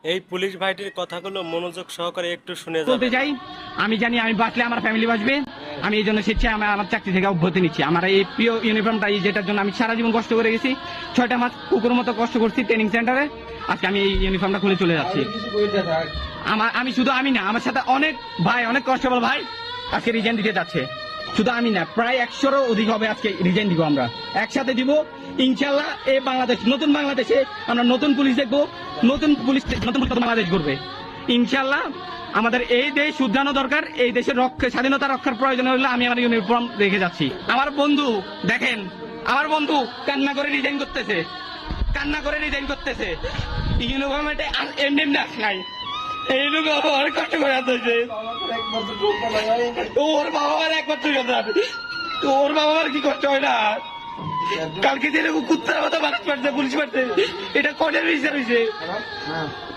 এই পুলিশ ভাইটির কথাগুলো মনোযোগ সহকারে একটু শুনে বলতে যাবেন। চাই, আমি জানি আমি বাঁচলে আমার ফ্যামিলি বাঁচবে। আমি এই জন্য স্বেচ্ছায় আমার চাকরি থেকে অব্যাহতি নিচ্ছি। আমার এই প্রিয় ইউনিফর্মটা, যেটার জন্য আমি সারা জীবন কষ্ট করে গেছি, 6টা মাস কুকুর মতো কষ্ট করছি ট্রেনিং সেন্টারে, আজকে আমি এই ইউনিফর্মটা খুলে চলে যাচ্ছি। আমি শুধু আমি না, আমার সাথে অনেক ভাই, অনেক কনস্টেবল ভাই আজকে রিজাইন দিতে যাচ্ছে। শুধু আমি না, প্রায় 100-এরও অধিক হবে আজকে রিজাইন দিব। আমরা একসাথে দিব ইনশাল্লাহ। এই বাংলাদেশ, নতুন বাংলাদেশে আমরা নতুন পুলিশ দেখবো, নতুন পুলিশ, নতুন বাংলাদেশ করবে ইনশাল্লাহ। আমাদের এই দেশ শুধরানো দরকার। এই দেশের স্বাধীনতা রক্ষার প্রয়োজন হলে আমি আমার ইউনিফর্ম রেখে যাচ্ছি। আমার বন্ধু দেখেন, আমার বন্ধু কান্না করে রিজাইন করতেছে, কান্না করে রিজাইন করতেছে। ইউনিফর্মে এমনি ডাক নাই, এই লোক অনেক কষ্ট করে আসতেছে। ওর বাবা মার একমাত্র কথা, ওর বাবা মার কি কষ্ট হয় না? কালকে যেরকম কুত্তার মতো মানুষ মারছে, পুলিশ মারছে, এটা কোর্টের বিচার হয়েছে।